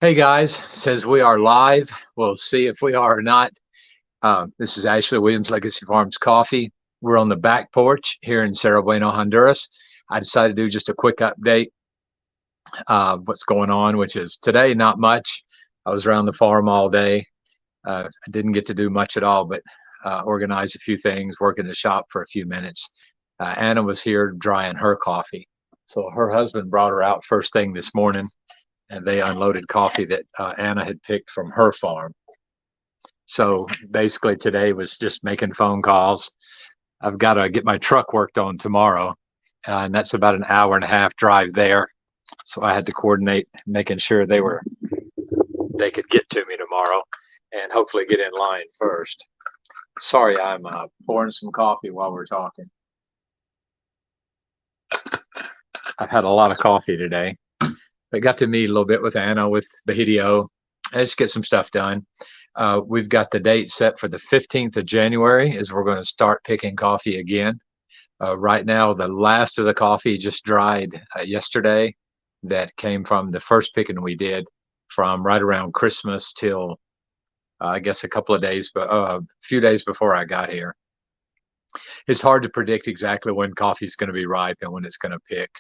Hey guys, says we are live. We'll see if we are or not. This is Ashley Williams, Legacy Farms Coffee. We're on the back porch here in Cerro Bueno, Honduras. I decided to do just a quick update of what's going on, which is today, not much. I was around the farm all day. I didn't get to do much at all, but organize a few things, work in the shop for a few minutes. Anna was here drying her coffee. So her husband brought her out first thing this morning and they unloaded coffee that Anna had picked from her farm. So basically, today was just making phone calls. I've got to get my truck worked on tomorrow, and that's about an hour and a half drive there. So I had to coordinate making sure they could get to me tomorrow, and hopefully get in line first. Sorry, I'm pouring some coffee while we're talking. I've had a lot of coffee today. I got to meet a little bit with Anna with Bahidio. I just get some stuff done. We've got the date set for the 15th of January is we're going to start picking coffee again. Right now, the last of the coffee just dried yesterday. That came from the first picking we did from right around Christmas till I guess a couple of days, but a few days before I got here. It's hard to predict exactly when coffee is going to be ripe and when it's going to pick.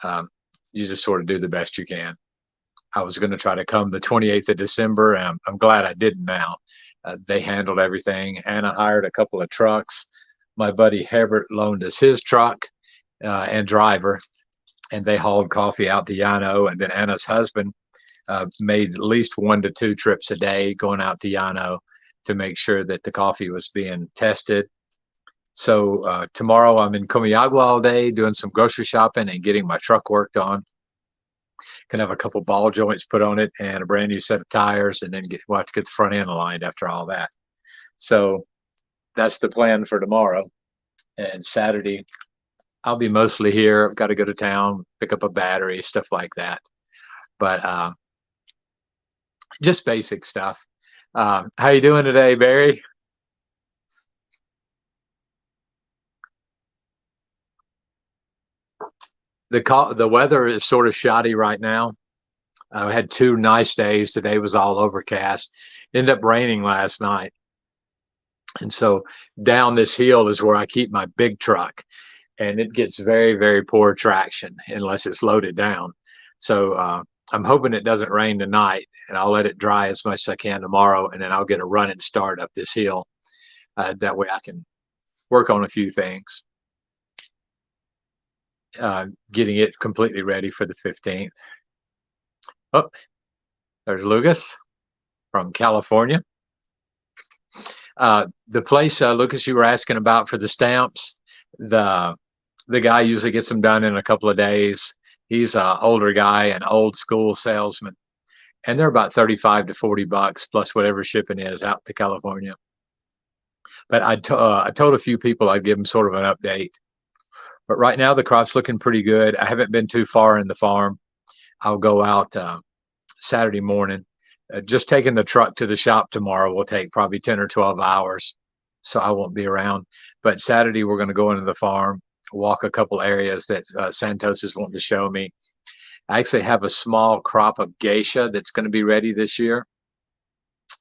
Um, you just sort of do the best you can. I was going to try to come the 28th of December, and I'm glad I didn't now. They handled everything. Anna hired a couple of trucks. My buddy Herbert loaned us his truck and driver, and they hauled coffee out to Llano. And then Anna's husband made at least 1 to 2 trips a day going out to Llano to make sure that the coffee was being tested. So tomorrow I'm in Comayagua all day doing some grocery shopping and getting my truck worked on. Can have a couple ball joints put on it and a brand new set of tires, and then we'll have to get the front end aligned after all that. So that's the plan for tomorrow. And Saturday, I'll be mostly here. I've got to go to town, pick up a battery, stuff like that. But just basic stuff. How you doing today, Barry? The weather is sort of shoddy right now. I had 2 nice days. Today was all overcast. It ended up raining last night. And so down this hill is where I keep my big truck, and it gets very, very poor traction unless it's loaded down. So I'm hoping it doesn't rain tonight, and I'll let it dry as much as I can tomorrow, and then I'll get a running start up this hill. That way I can work on a few things, getting it completely ready for the 15th. Oh, there's Lucas from California. The place, Lucas, you were asking about for the stamps, the the guy usually gets them done in a couple of days. He's an older guy, an old school salesman, and they're about 35 to $40 plus whatever shipping is out to California. But I told a few people I'd give them sort of an update. But right now the crop's looking pretty good. I haven't been too far in the farm. I'll go out Saturday morning. Just taking the truck to the shop tomorrow will take probably 10 or 12 hours, so I won't be around. But Saturday, we're going to go into the farm, walk a couple areas that Santos is wanting to show me. I actually have a small crop of geisha that's going to be ready this year.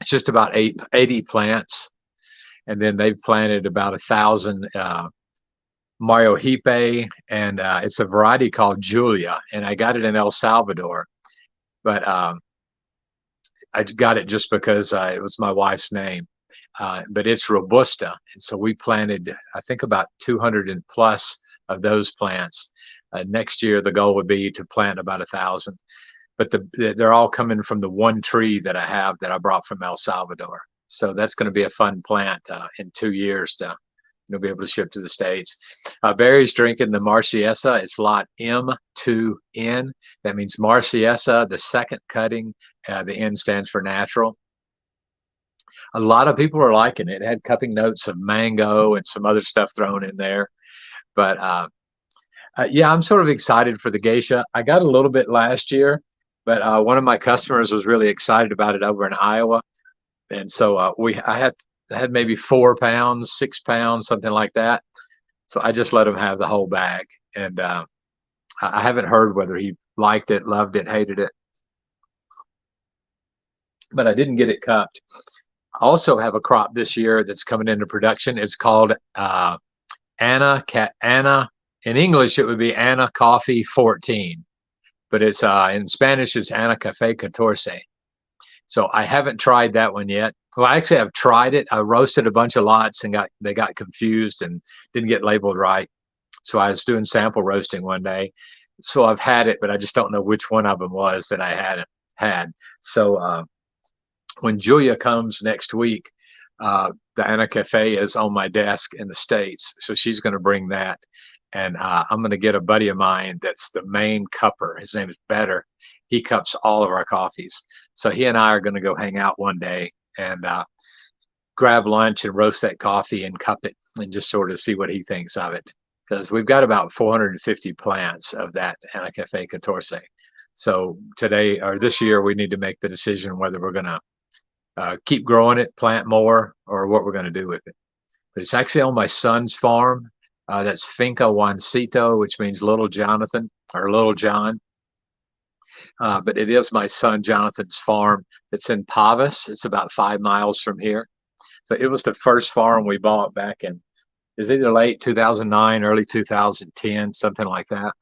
It's just about 80 plants, and then they've planted about 1,000 Mario Hipe, and it's a variety called Julia, and I got it in El Salvador, but I got it just because it was my wife's name. But it's Robusta. And so we planted, I think, about 200 and plus of those plants. Next year, the goal would be to plant about 1,000. But they're all coming from the one tree that I have that I brought from El Salvador. So that's going to be a fun plant in 2 years to be able to ship to the States. Barry's drinking the Marciesa. It's lot M2N. That means Marciesa, the second cutting. The N stands for natural. A lot of people are liking it. It had cupping notes of mango and some other stuff thrown in there. But yeah, I'm sort of excited for the geisha. I got a little bit last year, but one of my customers was really excited about it over in Iowa, and so I had maybe 4 pounds, 6 pounds, something like that. So I just let him have the whole bag, and I haven't heard whether he liked it, loved it, hated it. but I didn't get it cupped. I also have a crop this year that's coming into production. It's called Anna. In English, it would be Anna Coffee 14, but it's in Spanish, it's Anna Cafe 14. So I haven't tried that one yet. Well, actually, I've tried it. I roasted a bunch of lots and they got confused and didn't get labeled right. So I was doing sample roasting one day. So I've had it, but I just don't know which one of them was that I hadn't had. So when Julia comes next week, the Anna Cafe is on my desk in the States. So she's going to bring that. And I'm going to get a buddy of mine that's the main cupper. His name is Better. He cups all of our coffees. So he and I are going to go hang out one day and grab lunch and roast that coffee and cup it and just sort of see what he thinks of it. Because we've got about 450 plants of that Anna Cafe 14. So today or this year, we need to make the decision whether we're going to keep growing it, plant more, or what we're going to do with it. But it's actually on my son's farm. That's Finca Juancito, which means Little Jonathan or Little John. But it is my son Jonathan's farm. It's in Pavas. It's about 5 miles from here. So it was the first farm we bought back in, is either late 2009, early 2010, something like that.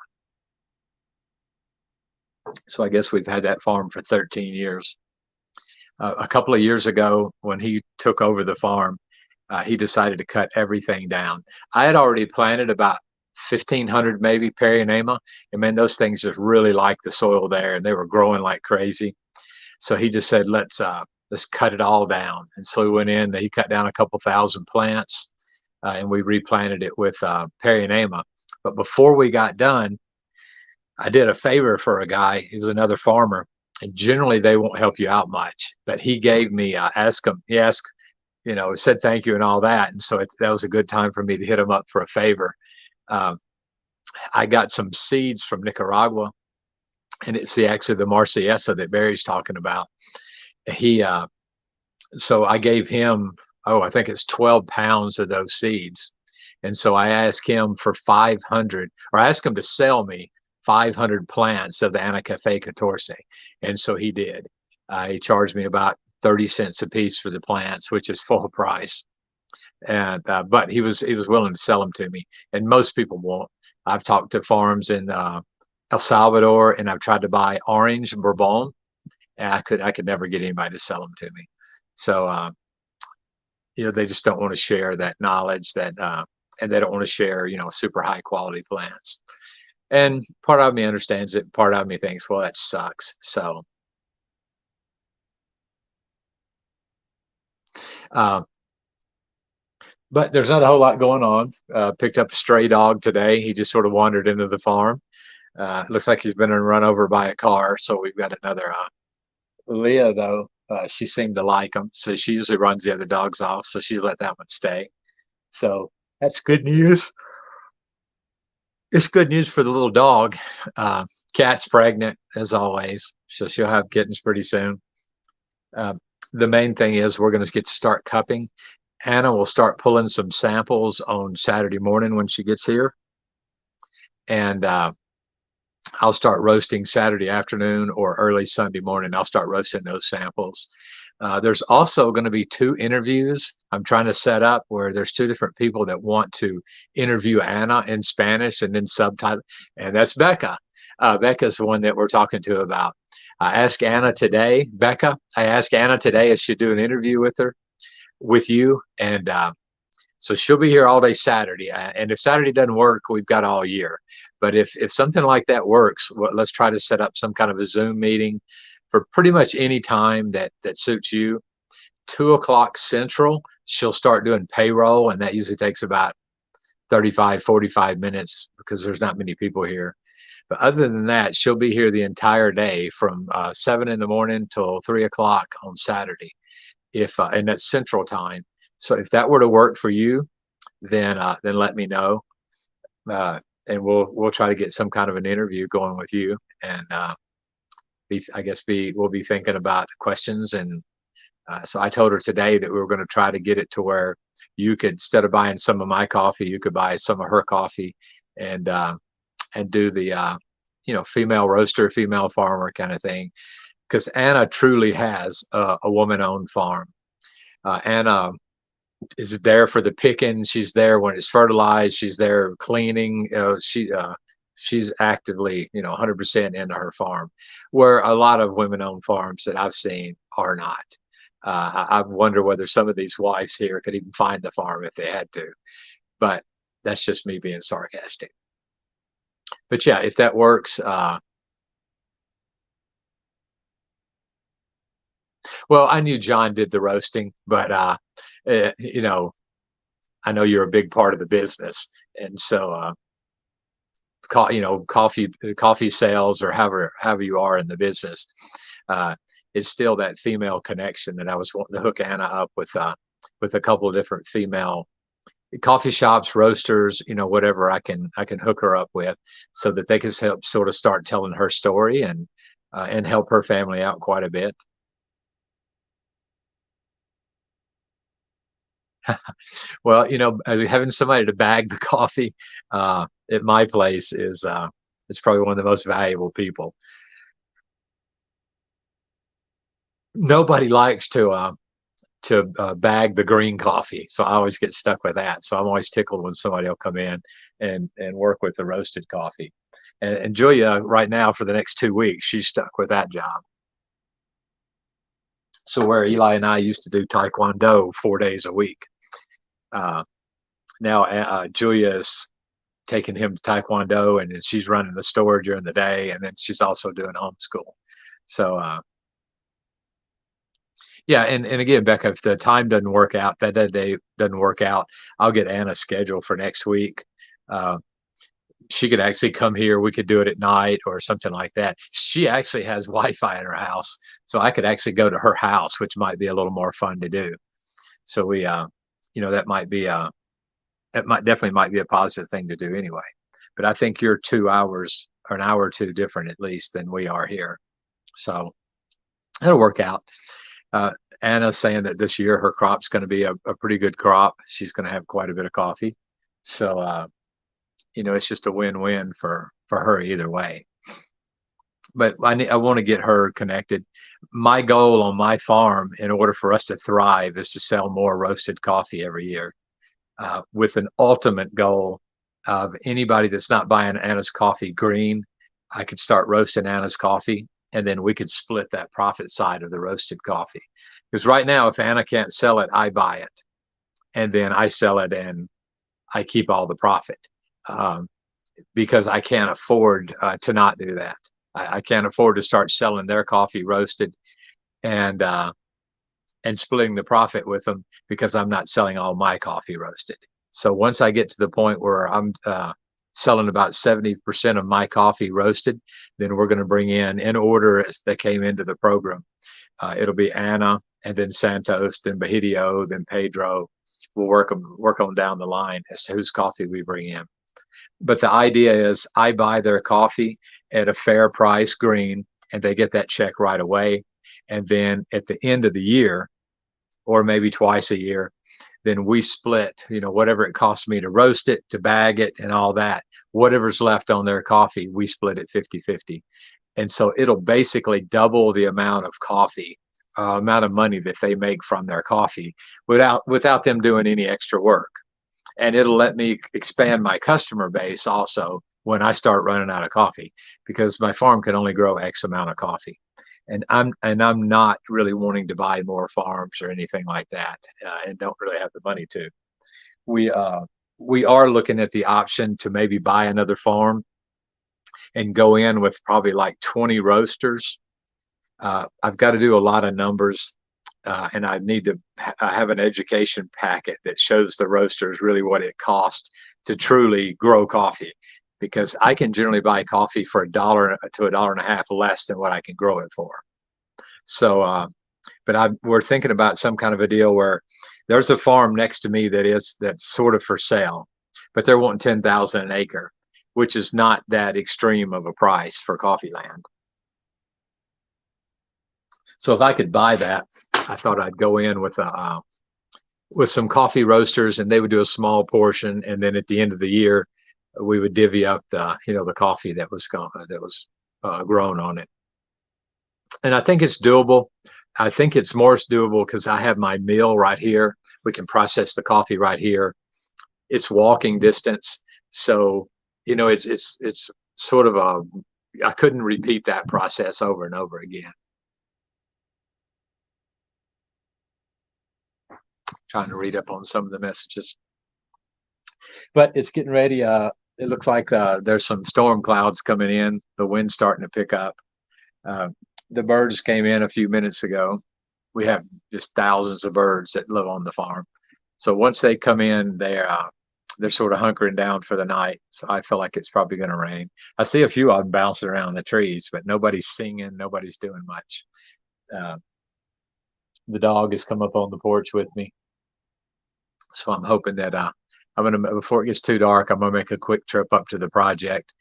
So I guess we've had that farm for 13 years. A couple of years ago, when he took over the farm, he decided to cut everything down. I had already planted about 1,500 maybe Perionema, and man, those things just really liked the soil there, and they were growing like crazy. So he just said, let's cut it all down. And so we went in. He cut down a couple thousand plants, and we replanted it with Perionema. But before we got done, I did a favor for a guy. He was another farmer, and generally they won't help you out much. But he gave me he asked, said thank you and all that. And so that was a good time for me to hit him up for a favor. I got some seeds from Nicaragua, and it's actually the Marsellesa that Barry's talking about. So I gave him, I think it's 12 pounds of those seeds. And so I asked him for 500, or I asked him to sell me 500 plants of the Anna Cafe 14. And so he did. He charged me about 30 cents a piece for the plants, which is full price. And but he was willing to sell them to me, and most people won't. I've talked to farms in El Salvador, and I've tried to buy orange Bourbon, and I could never get anybody to sell them to me. So they just don't want to share that knowledge and they don't want to share super high quality plants. And part of me understands it. Part of me thinks, well, that sucks. So. But there's not a whole lot going on. Picked up a stray dog today. He just sort of wandered into the farm. Looks like he's been run over by a car. So we've got another Leah, though. She seemed to like him. So she usually runs the other dogs off. So she's let that one stay. So that's good news. It's good news for the little dog. Cat's pregnant, as always. So she'll have kittens pretty soon. The main thing is we're going to get to start cupping. Anna will start pulling some samples on Saturday morning when she gets here. And I'll start roasting Saturday afternoon or early Sunday morning. I'll start roasting those samples. There's also going to be 2 interviews I'm trying to set up where there's 2 different people that want to interview Anna in Spanish and then subtitle. And that's Becca. Becca's the one that we're talking to about. I asked Anna today if she'd do an interview with you, and so she'll be here all day Saturday. And if Saturday doesn't work, we've got all year. But if something like that works, let's try to set up some kind of a Zoom meeting for pretty much any time that suits you. 2:00 Central, she'll start doing payroll, and that usually takes about 45 minutes because there's not many people here. But other than that, she'll be here the entire day from 7 in the morning till 3:00 on Saturday. And that's Central Time. So if that were to work for you, then let me know, and we'll try to get some kind of an interview going with you. And we'll be thinking about questions. And so I told her today that we were going to try to get it to where you could, instead of buying some of my coffee, you could buy some of her coffee, and do the female roaster, female farmer kind of thing. because Anna truly has a woman-owned farm. Anna is there for the picking. She's there when it's fertilized. She's there cleaning. She's actively, 100% into her farm, where a lot of women-owned farms that I've seen are not. I wonder whether some of these wives here could even find the farm if they had to. But that's just me being sarcastic. But yeah, if that works, well, I knew John did the roasting, but uh, you know, I know you're a big part of the business, and so coffee sales or however you are in the business, uh, it's still that female connection that I was wanting to hook Anna up with a couple of different female coffee shops, roasters, whatever I can hook her up with, so that they can help sort of start telling her story and help her family out quite a bit. Well, as having somebody to bag the coffee at my place is probably one of the most valuable people. Nobody likes to bag the green coffee, so I always get stuck with that. So I'm always tickled when somebody will come in and work with the roasted coffee. And Julia, right now for the next 2 weeks, she's stuck with that job. So where Eli and I used to do Taekwondo 4 days a week, uh, now Julia's taking him to Taekwondo, and then she's running the store during the day, and then she's also doing homeschool. So yeah, and again, Becca, if the time doesn't work out, that day doesn't work out, I'll get Anna's schedule for next week. Uh, she could actually come here. We could do it at night or something like that. She actually has Wi-Fi in her house, so I could actually go to her house, which might be a little more fun to do. So that might be that might definitely might be a positive thing to do anyway. But I think you're 2 hours or an hour or two different at least than we are here, so it'll work out. Uh, Anna's saying that this year her crop's going to be a pretty good crop. She's going to have quite a bit of coffee. So, it's just a win-win for her either way. But I want to get her connected. My goal on my farm, in order for us to thrive, is to sell more roasted coffee every year, with an ultimate goal of anybody that's not buying Anna's coffee green, I could start roasting Anna's coffee, and then we could split that profit side of the roasted coffee. Because right now, if Anna can't sell it, I buy it, and then I sell it, and I keep all the profit, um, because I can't afford to not do that. I can't afford to start selling their coffee roasted and splitting the profit with them, because I'm not selling all my coffee roasted. So once I get to the point where I'm selling about 70% of my coffee roasted, then we're going to bring in order as they came into the program. It'll be Anna, and then Santos, then Bahidio, then Pedro. We'll work on down the line as to whose coffee we bring in. But the idea is I buy their coffee at a fair price green, and they get that check right away. And then at the end of the year, or maybe twice a year, then we split, whatever it costs me to roast it, to bag it, and all that. Whatever's left on their coffee, we split it 50-50. And so it'll basically double the amount of coffee, amount of money that they make from their coffee without them doing any extra work. And it'll let me expand my customer base also when I start running out of coffee, because my farm can only grow X amount of coffee. And I'm not really wanting to buy more farms or anything like that, and don't really have the money to. We we are looking at the option to maybe buy another farm and go in with probably like 20 roasters. I've got to do a lot of numbers, and I need to have an education packet that shows the roasters really what it costs to truly grow coffee, because I can generally buy coffee for $1 to $1.50 less than what I can grow it for. So, but we're thinking about some kind of a deal where there's a farm next to me that's sort of for sale, but they're wanting 10,000 an acre, which is not that extreme of a price for coffee land. So if I could buy that, I thought I'd go in with some coffee roasters, and they would do a small portion, and then at the end of the year, we would divvy up the coffee that was grown on it. And I think it's doable. I think it's more doable because I have my mill right here. We can process the coffee right here. It's walking distance. So, it's sort of I couldn't repeat that process over and over again. Trying to read up on some of the messages, but it's getting ready. It looks like there's some storm clouds coming in. The wind's starting to pick up. Uh, the birds came in a few minutes ago. We have just thousands of birds that live on the farm. So once they come in, they're sort of hunkering down for the night. So I feel like it's probably going to rain. I see a few of them bouncing around the trees, but nobody's singing. Nobody's doing much. Uh, the dog has come up on the porch with me. So I'm hoping that I'm going to, before it gets too dark, I'm going to make a quick trip up to the project.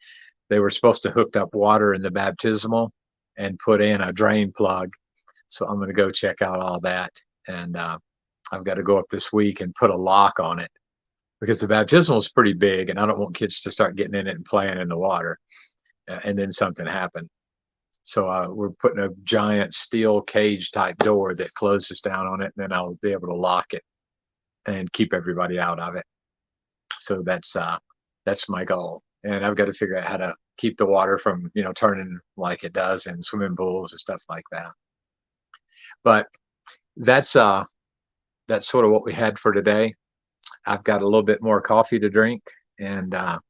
They were supposed to hook up water in the baptismal and put in a drain plug. So I'm going to go check out all that. And I've got to go up this week and put a lock on it because the baptismal is pretty big and I don't want kids to start getting in it and playing in the water and then something happen. So we're putting a giant steel cage type door that closes down on it, and then I'll be able to lock it and keep everybody out of it. So that's my goal. And I've got to figure out how to keep the water from, turning like it does in swimming pools and stuff like that. But that's sort of what we had for today. I've got a little bit more coffee to drink, and I'm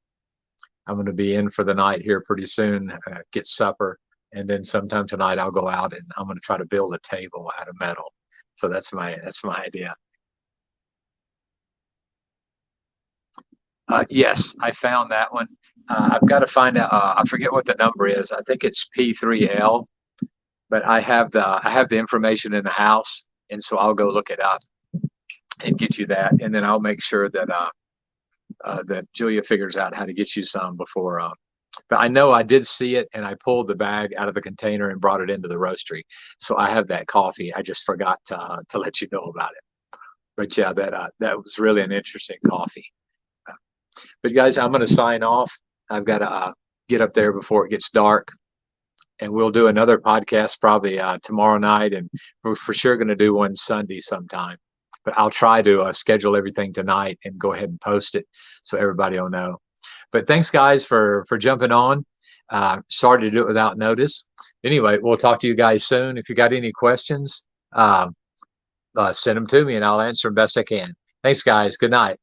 going to be in for the night here pretty soon, get supper, and then sometime tonight I'll go out and I'm going to try to build a table out of metal. So that's my idea. Yes, I found that one. I've got to find out. I forget what the number is. I think it's P3L, but I have the information in the house, and so I'll go look it up and get you that, and then I'll make sure that that Julia figures out how to get you some before. But I know I did see it, and I pulled the bag out of the container and brought it into the roastery, so I have that coffee. I just forgot to let you know about it. But yeah, that was really an interesting coffee. But guys, I'm going to sign off. I've got to get up there before it gets dark, and we'll do another podcast probably tomorrow night, and we're for sure going to do one Sunday sometime. But I'll try to schedule everything tonight and go ahead and post it so everybody will know. But thanks, guys, for jumping on. Sorry to do it without notice. Anyway, we'll talk to you guys soon. If you got any questions, send them to me, and I'll answer them best I can. Thanks, guys. Good night.